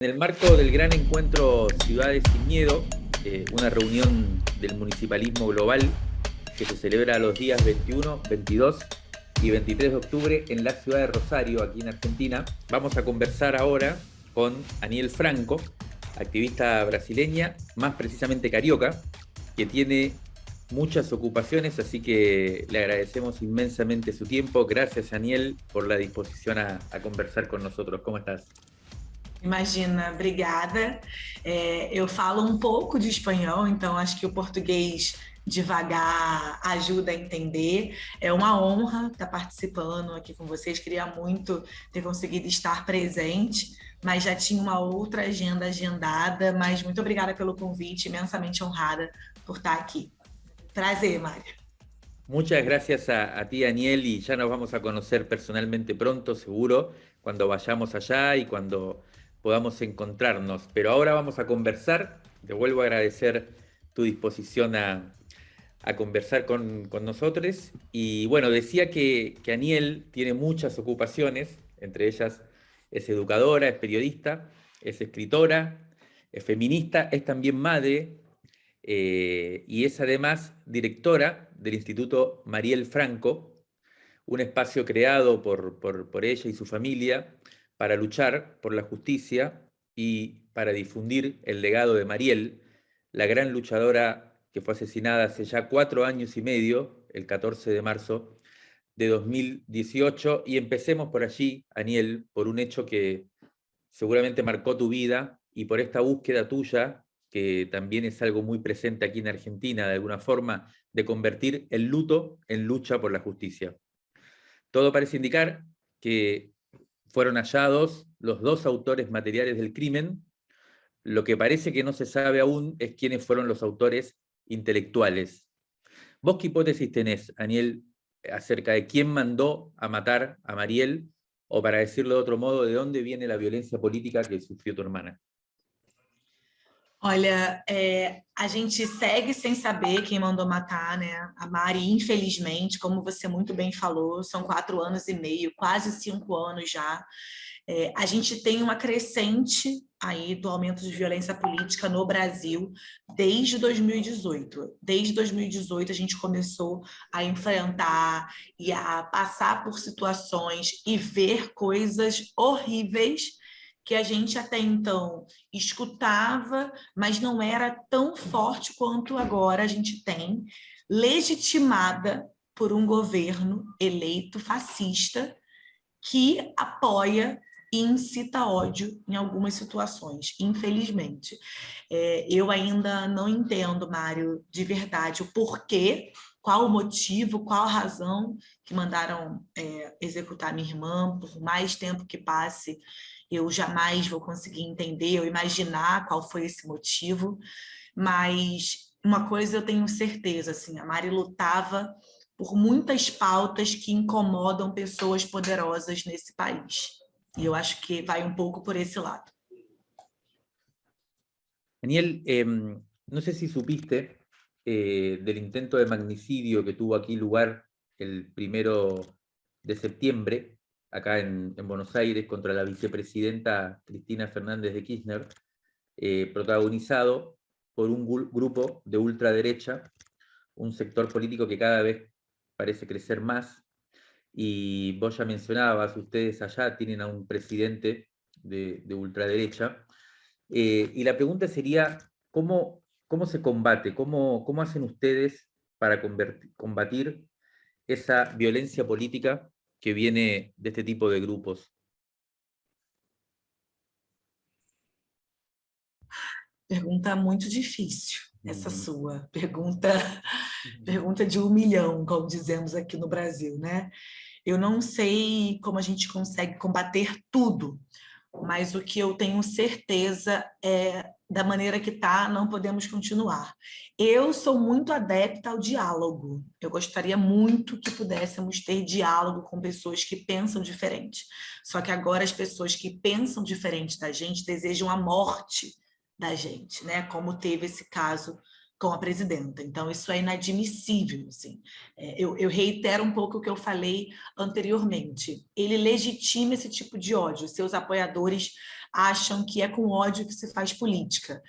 En el marco del gran encuentro Ciudades sin Miedo, una reunión del municipalismo global que se celebra los días 21, 22 y 23 de octubre en la ciudad de Rosario, aquí en Argentina, vamos a conversar ahora con Aniel Franco, activista brasileña, más precisamente carioca, que tiene muchas ocupaciones, así que le agradecemos inmensamente su tiempo. Gracias, Aniel, por la disposición a conversar con nosotros. ¿Cómo estás? Imagina, obrigada. Eu falo um pouco de espanhol, então acho que o português devagar ajuda a entender. É uma honra estar participando aqui com vocês. Queria muito ter conseguido estar presente, mas já tinha uma outra agenda agendada. Mas muito obrigada pelo convite, imensamente honrada por estar aqui. Prazer, Mário. Muchas gracias a ti, Daniel, y ya nos vamos a conocer personalmente pronto, seguro, cuando vayamos allá y cuando podamos encontrarnos. Pero ahora vamos a conversar. Te vuelvo a agradecer tu disposición a conversar con nosotros. Y bueno, decía que Aniel tiene muchas ocupaciones, entre ellas es educadora, es periodista, es escritora, es feminista, es también madre, y es además directora del Instituto Mariel Franco, un espacio creado por ella y su familia para luchar por la justicia y para difundir el legado de Mariel, la gran luchadora que fue asesinada hace ya 4 años y medio, el 14 de marzo de 2018. Y empecemos por allí, Aniel, por un hecho que seguramente marcó tu vida y por esta búsqueda tuya, que también es algo muy presente aquí en Argentina, de alguna forma, de convertir el luto en lucha por la justicia. Todo parece indicar que fueron hallados los 2 autores materiales del crimen. Lo que parece que no se sabe aún es quiénes fueron los autores intelectuales. ¿Vos qué hipótesis tenés, Aniel, acerca de quién mandó a matar a Mariel? O para decirlo de otro modo, ¿de dónde viene la violencia política que sufrió tu hermana? Olha, a gente segue sem saber quem mandou matar, né? A Mari, infelizmente, como você muito bem falou, são 4 anos e meio, quase 5 anos já. A gente tem uma crescente aí do aumento de violência política no Brasil desde 2018. Desde 2018 a gente começou a enfrentar e a passar por situações e ver coisas horríveis que a gente até então escutava, mas não era tão forte quanto agora a gente tem, legitimada por um governo eleito fascista que apoia e incita ódio em algumas situações, infelizmente. Eu ainda não entendo, Mário, de verdade, o porquê, qual o motivo, qual a razão que mandaram executar minha irmã. Por mais tempo que passe, eu jamais vou conseguir entender ou imaginar qual foi esse motivo, mas uma coisa eu tenho certeza, assim, a Mari lutava por muitas pautas que incomodam pessoas poderosas nesse país. E eu acho que vai um pouco por esse lado. Daniel, no sé si supiste del intento de magnicidio que tuvo aquí lugar el 1 de septiembre, acá en Buenos Aires, contra la vicepresidenta Cristina Fernández de Kirchner, protagonizado por un grupo de ultraderecha, un sector político que cada vez parece crecer más. Y vos ya mencionabas, ustedes allá tienen a un presidente de ultraderecha. Y la pregunta sería, ¿cómo se combate? ¿Cómo hacen ustedes para combatir esa violencia política que viene de este tipo de grupos? Pergunta muito difícil, essa sua. Pergunta de 1 milhão, como dizemos aqui no Brasil, né? Eu não sei como a gente consegue combater tudo, mas o que eu tenho certeza é, da maneira que está, não podemos continuar. Eu sou muito adepta ao diálogo. Eu gostaria muito que pudéssemos ter diálogo com pessoas que pensam diferente. Só que agora as pessoas que pensam diferente da gente desejam a morte da gente, né? Como teve esse caso com a presidenta. Então, isso é inadmissível, assim. Eu reitero um pouco o que eu falei anteriormente. Ele legitima esse tipo de ódio. Seus apoiadores acham que é com ódio que se faz política.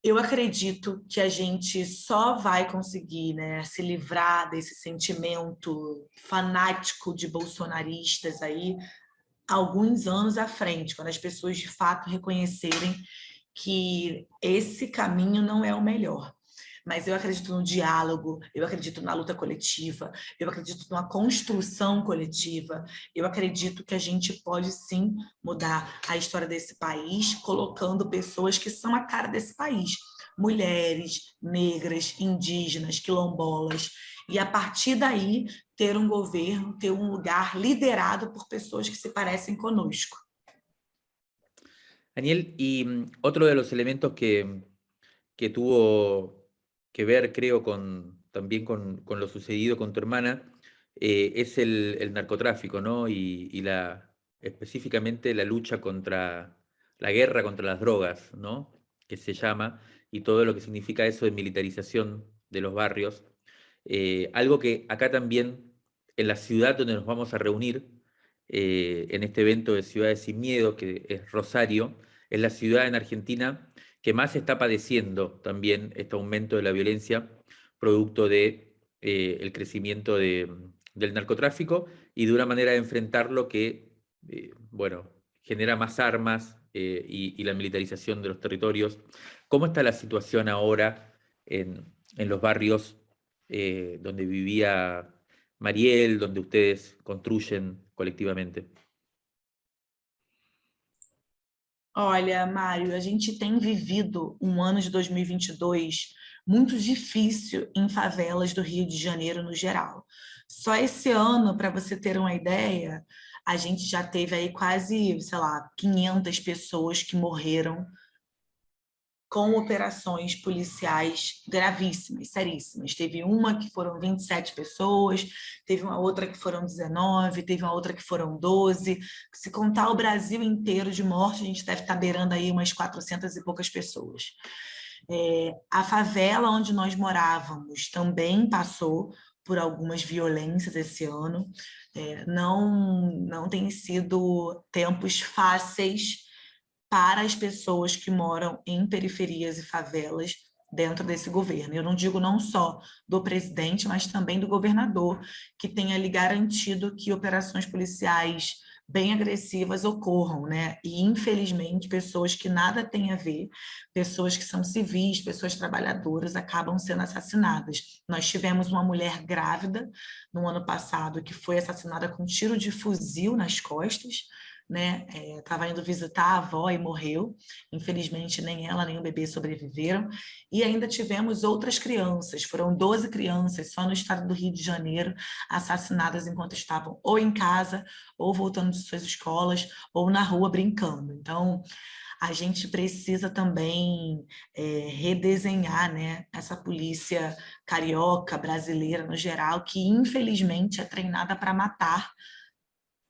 Eu acredito que a gente só vai conseguir, né, se livrar desse sentimento fanático de bolsonaristas aí alguns anos à frente, quando as pessoas de fato reconhecerem que esse caminho não é o melhor. Mas eu acredito no diálogo, eu acredito na luta coletiva, eu acredito numa construção coletiva, eu acredito que a gente pode sim mudar a história desse país, colocando pessoas que são a cara desse país, mulheres, negras, indígenas, quilombolas, e a partir daí ter um governo, ter um lugar liderado por pessoas que se parecem conosco. Daniel, y otro de los elementos que tuvo que ver, creo, también con lo sucedido con tu hermana, es el narcotráfico, ¿no? Específicamente la lucha contra la guerra contra las drogas, ¿no? Que se llama, y todo lo que significa eso de militarización de los barrios. Algo que acá también, en la ciudad donde nos vamos a reunir, en este evento de Ciudades Sin Miedo, que es Rosario, es la ciudad en Argentina que más está padeciendo también este aumento de la violencia producto de el crecimiento del narcotráfico y de una manera de enfrentarlo que, bueno, genera más armas y la militarización de los territorios. ¿Cómo está la situación ahora en los barrios donde vivía Mariel, donde ustedes construyen colectivamente? Olha, Mário, a gente tem vivido um ano de 2022 muito difícil em favelas do Rio de Janeiro no geral. Só esse ano, para você ter uma ideia, a gente já teve aí quase, sei lá, 500 pessoas que morreram com operações policiais gravíssimas, seríssimas. Teve uma que foram 27 pessoas, teve uma outra que foram 19, teve uma outra que foram 12. Se contar o Brasil inteiro de morte, a gente deve estar beirando aí umas 400 e poucas pessoas. A favela onde nós morávamos também passou por algumas violências esse ano. Não tem sido tempos fáceis para as pessoas que moram em periferias e favelas dentro desse governo. Eu não digo não só do presidente, mas também do governador, que tem ali garantido que operações policiais bem agressivas ocorram, né? E, infelizmente, pessoas que nada têm a ver, pessoas que são civis, pessoas trabalhadoras, acabam sendo assassinadas. Nós tivemos uma mulher grávida no ano passado que foi assassinada com um tiro de fuzil nas costas, né? Estava indo visitar a avó e morreu. Infelizmente, nem ela nem o bebê sobreviveram. E ainda tivemos outras crianças, foram 12 crianças só no estado do Rio de Janeiro, assassinadas enquanto estavam ou em casa, ou voltando de suas escolas, ou na rua brincando. Então, a gente precisa também redesenhar, né, essa polícia carioca, brasileira no geral, que infelizmente é treinada para matar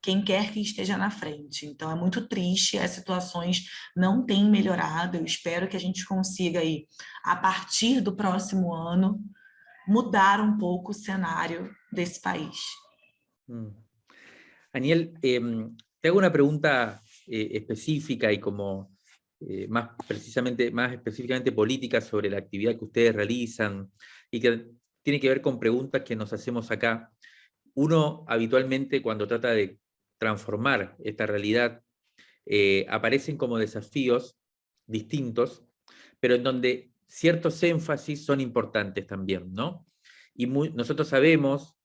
quem quer que esteja na frente. Então, é muito triste, as situações não têm melhorado. Eu espero que a gente consiga, aí, a partir do próximo ano, mudar um pouco o cenário desse país. Daniel, te hago una pregunta específica y como más específicamente política sobre la actividad que ustedes realizan y que tiene que ver con preguntas que nos hacemos acá. Uno habitualmente cuando trata de transformar esta realidad aparecen como desafíos distintos, pero en donde ciertos énfasis son importantes también, ¿no? Y nosotros sabemos,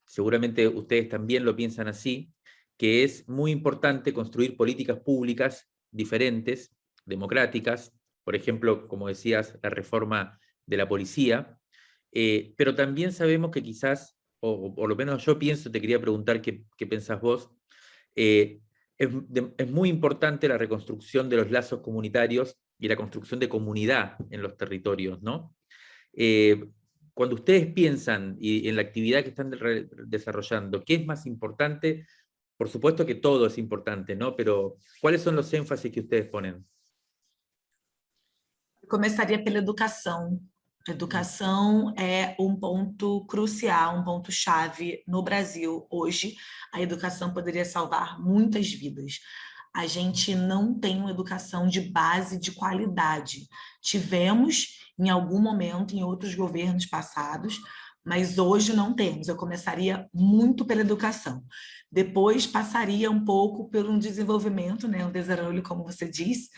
seguramente ustedes también lo piensan así, que es muy importante construir políticas públicas diferentes, democráticas, por ejemplo, como decías, la reforma de la policía, pero también sabemos que quizás, o por lo menos yo pienso, te quería preguntar qué pensás vos, es muy importante la reconstrucción de los lazos comunitarios y la construcción de comunidad en los territorios, ¿no? Cuando ustedes piensan en la actividad que están desarrollando, ¿qué es más importante? Por supuesto que todo es importante, ¿no? Pero ¿cuáles son los énfasis que ustedes ponen? Eu começaria pela educação. A educação é um ponto crucial, um ponto-chave no Brasil hoje. A educação poderia salvar muitas vidas. a gente não tem uma educação de base de qualidade. Tivemos, em algum momento, em outros governos passados, mas hoje não temos. Eu começaria muito pela educação. Depois passaria um pouco por um desenvolvimento, né, um desarrollo, como você disse,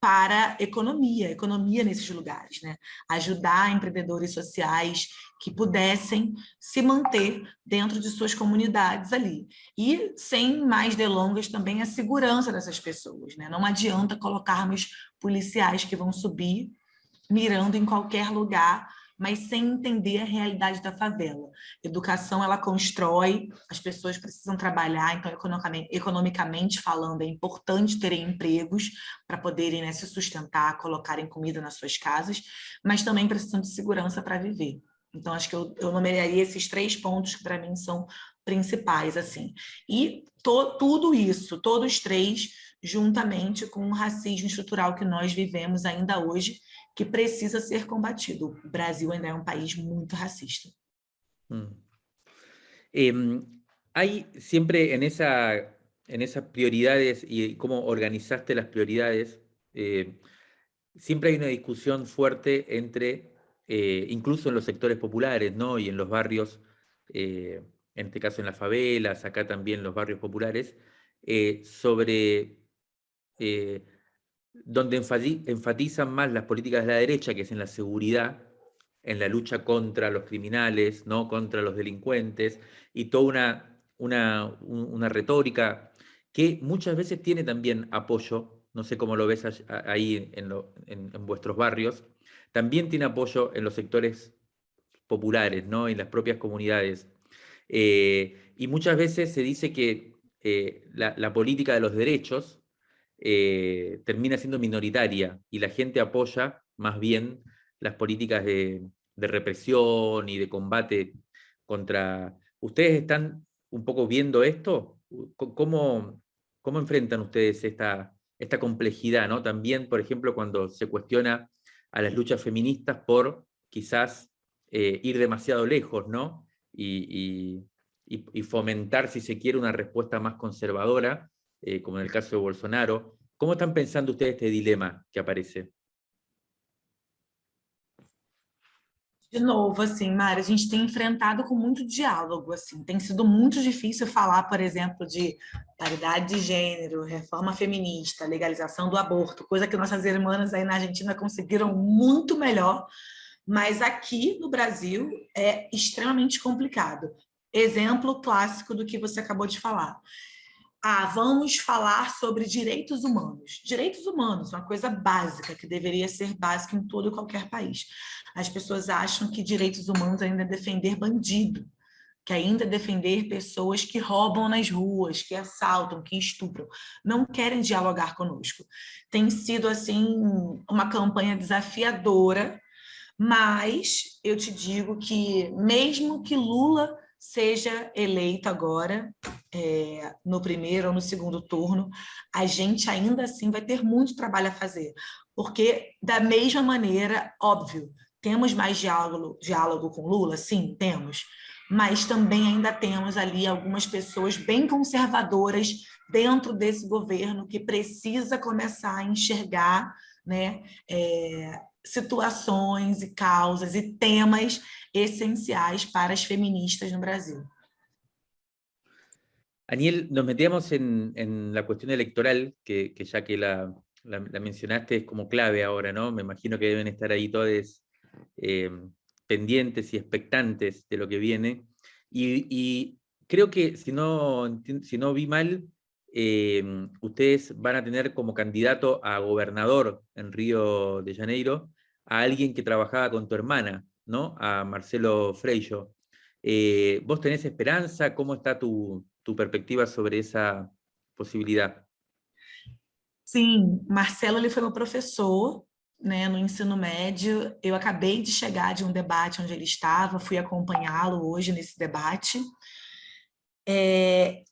para economia nesses lugares, né? Ajudar empreendedores sociais que pudessem se manter dentro de suas comunidades ali. E, sem mais delongas, também a segurança dessas pessoas, né? Não adianta colocarmos policiais que vão subir mirando em qualquer lugar, mas sem entender a realidade da favela. Educação, ela constrói, as pessoas precisam trabalhar, então, economicamente falando, é importante terem empregos para poderem, né, se sustentar, colocarem comida nas suas casas, mas também precisam de segurança para viver. Então, acho que eu nomearia esses 3 pontos que, para mim, são principais, assim. E tudo isso, todos 3, juntamente com o racismo estrutural que nós vivemos ainda hoje, que precisa ser combatido. O Brasil ainda é um país muito racista. Hay siempre en esas prioridades y cómo organizaste las prioridades, siempre hay una discusión fuerte entre, incluso en los sectores populares, ¿no? Y en los barrios, en este caso en las favelas, acá también los barrios populares, sobre donde enfatizan más las políticas de la derecha, que es en la seguridad, en la lucha contra los criminales, ¿no? Contra los delincuentes, y toda una retórica que muchas veces tiene también apoyo, no sé cómo lo ves ahí en vuestros barrios, también tiene apoyo en los sectores populares, ¿no? En las propias comunidades. Y muchas veces se dice que la política de los derechos termina siendo minoritaria y la gente apoya más bien las políticas de represión y de combate contra... ¿Ustedes están un poco viendo esto? ¿Cómo enfrentan ustedes esta complejidad, ¿no? También, por ejemplo, cuando se cuestiona a las luchas feministas por quizás ir demasiado lejos, ¿no? Y fomentar, si se quiere, una respuesta más conservadora, como en el caso de Bolsonaro. ¿Cómo están pensando ustedes este dilema que aparece? De novo, assim, Mari, a gente tem enfrentado com muito diálogo, assim, tem sido muito difícil falar, por exemplo, de paridade de gênero, reforma feminista, legalização do aborto, coisa que nossas irmãs aí na Argentina conseguiram muito melhor, mas aqui no Brasil é extremamente complicado. Exemplo clássico do que você acabou de falar. Vamos falar sobre direitos humanos. Direitos humanos, uma coisa básica, que deveria ser básica em todo e qualquer país. As pessoas acham que direitos humanos ainda é defender bandido, que ainda é defender pessoas que roubam nas ruas, que assaltam, que estupram. Não querem dialogar conosco. Tem sido, assim, uma campanha desafiadora, mas eu te digo que, mesmo que Lula seja eleito agora, no primeiro ou no segundo turno, a gente ainda assim vai ter muito trabalho a fazer, porque da mesma maneira, óbvio, temos mais diálogo com Lula? Sim, temos, mas também ainda temos ali algumas pessoas bem conservadoras dentro desse governo que precisa começar a enxergar, né, situações e causas e temas essenciais para as feministas no Brasil. Aniel, nos metíamos en la cuestión electoral, que ya que la mencionaste es como clave ahora, ¿no? Me imagino que deben estar ahí todos pendientes y expectantes de lo que viene. Y creo que, si no vi mal, ustedes van a tener como candidato a gobernador en Río de Janeiro a alguien que trabajaba con tu hermana, ¿no? A Marcelo Freixo. ¿Vos tenés esperanza? ¿Cómo está tu perspectiva sobre essa possibilidade? Sim, Marcelo, ele foi meu professor, né, no ensino médio. Eu acabei de chegar de um debate onde ele estava, fui acompanhá-lo hoje nesse debate.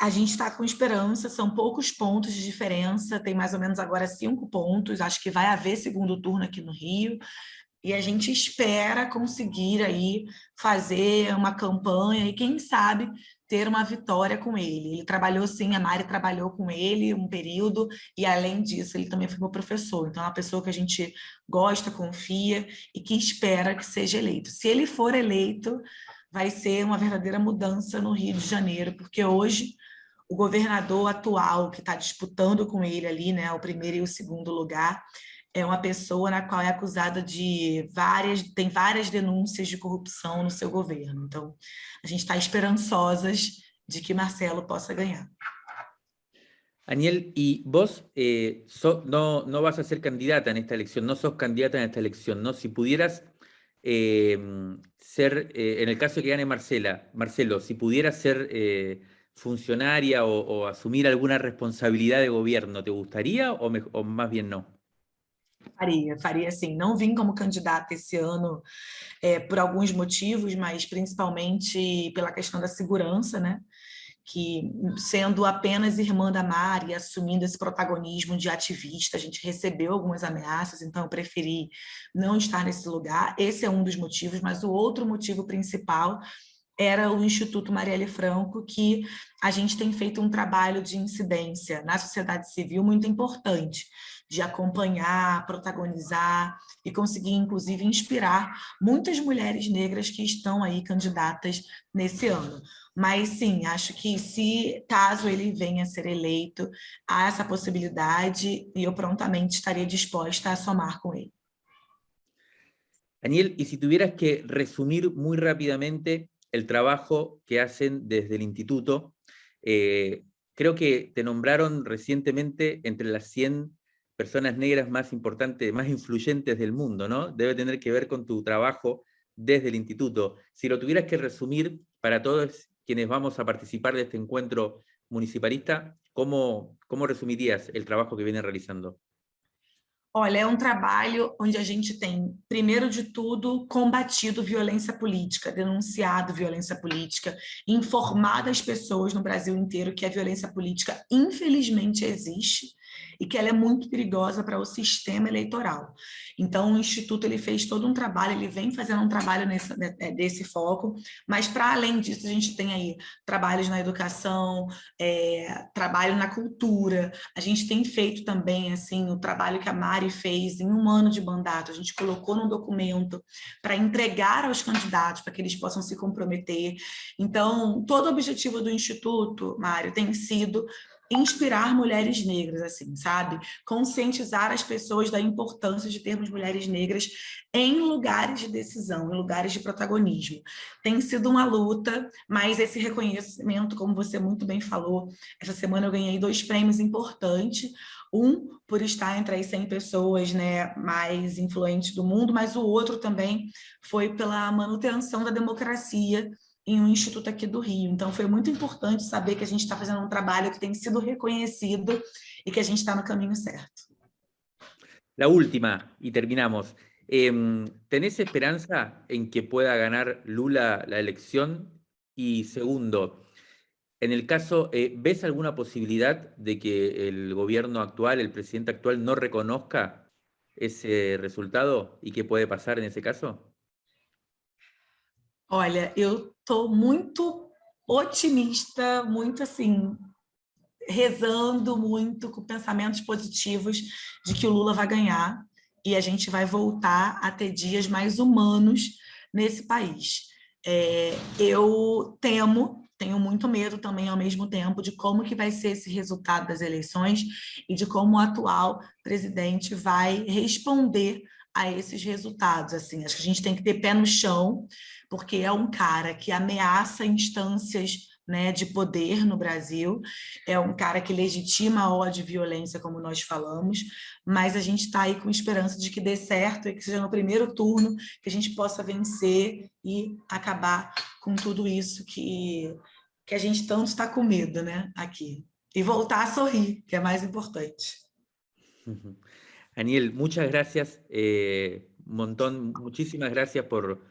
A gente está com esperança, são poucos pontos de diferença, tem mais ou menos agora 5 pontos, acho que vai haver segundo turno aqui no Rio, e a gente espera conseguir aí fazer uma campanha e, quem sabe, ter uma vitória com ele. Ele trabalhou, sim, a Mari trabalhou com ele um período, e além disso, ele também foi meu professor. Então, é uma pessoa que a gente gosta, confia e que espera que seja eleito. Se ele for eleito, vai ser uma verdadeira mudança no Rio de Janeiro, porque hoje o governador atual que está disputando com ele ali, né, o primeiro e o segundo lugar, é uma pessoa na qual é acusada de tem várias denúncias de corrupção no seu governo. Então, a gente está esperançosas de que Marcelo possa ganhar. Aniel, y vos no vas a ser candidata en esta elección, no sos candidata en esta elección, ¿no? Si pudieras ser, en el caso de que gane Marcelo, si pudieras ser funcionaria o asumir alguna responsabilidad de gobierno, ¿te gustaría o más bien no? Faria sim. Não vim como candidata esse ano por alguns motivos, mas principalmente pela questão da segurança, né? Que sendo apenas irmã da Mari, assumindo esse protagonismo de ativista, a gente recebeu algumas ameaças, então eu preferi não estar nesse lugar. Esse é um dos motivos, mas o outro motivo principal era o Instituto Marielle Franco, que a gente tem feito um trabalho de incidência na sociedade civil muito importante, de acompanhar, protagonizar e conseguir, inclusive, inspirar muitas mulheres negras que estão aí candidatas nesse ano. Mas, sim, acho que se, caso ele venha a ser eleito, há essa possibilidade e eu prontamente estaria disposta a somar com ele. Daniel, y si tuvieras que resumir muy rápidamente el trabajo que hacen desde el instituto, creo que te nombraron recientemente entre las 100 personas negras más importantes, más influyentes del mundo, ¿no? Debe tener que ver con tu trabajo desde el instituto. Si lo tuvieras que resumir para todos quienes vamos a participar de este encuentro municipalista, ¿cómo resumirías el trabajo que vienen realizando? Olha, é um trabalho onde a gente tem, primeiro de tudo, combatido violência política, denunciado violência política, informado as pessoas no Brasil inteiro que a violência política, infelizmente, existe e que ela é muito perigosa para o sistema eleitoral. Então, o Instituto ele fez todo um trabalho, ele vem fazendo um trabalho desse foco, mas, para além disso, a gente tem aí trabalhos na educação, trabalho na cultura, a gente tem feito também, assim, o trabalho que a Mari fez em um ano de mandato, a gente colocou num documento para entregar aos candidatos, para que eles possam se comprometer. Então, todo o objetivo do Instituto, Mário, tem sido inspirar mulheres negras, assim, sabe? Conscientizar as pessoas da importância de termos mulheres negras em lugares de decisão, em lugares de protagonismo. Tem sido uma luta, mas esse reconhecimento, como você muito bem falou, essa semana eu ganhei 2 prêmios importantes, um por estar entre as 100 pessoas, né, mais influentes do mundo, mas o outro também foi pela manutenção da democracia em um instituto aqui do Rio. Então, foi muito importante saber que a gente está fazendo um trabalho que tem sido reconhecido e que a gente está no caminho certo. La última, y terminamos. ¿Tenés esperanza en que pueda ganar Lula la elección? Y segundo, en el caso, ¿ves alguna posibilidad de que el gobierno actual, el presidente actual, no reconozca esse resultado? ¿Y qué puede pasar en ese caso? Olha, eu estou muito otimista, muito assim, rezando muito, com pensamentos positivos de que o Lula vai ganhar e a gente vai voltar a ter dias mais humanos nesse país. Eu tenho muito medo também, ao mesmo tempo, de como que vai ser esse resultado das eleições e de como o atual presidente vai responder a esses resultados. Assim, acho que a gente tem que ter pé no chão, porque é um cara que ameaça instâncias, né, de poder no Brasil, é um cara que legitima a ódio e violência, como nós falamos, mas a gente está aí com esperança de que dê certo e que seja no primeiro turno que a gente possa vencer e acabar com tudo isso que a gente tanto está com medo, né, aqui. E voltar a sorrir, que é mais importante. Aniel, muchas gracias, muchísimas gracias por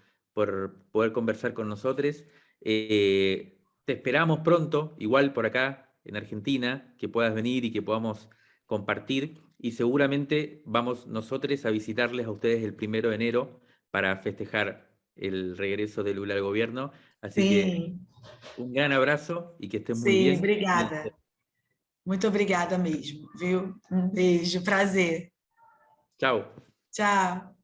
poder conversar con nosotros. Te esperamos pronto, igual por acá en Argentina, que puedas venir y que podamos compartir. Y seguramente vamos nosotros a visitarles a ustedes el 1 de enero para festejar el regreso de Lula al gobierno. Así que Um grande abraço e que estés muy Sim, bien. obrigada. Muito obrigada mesmo, viu? Um beijo, prazer. Chao. Tchau.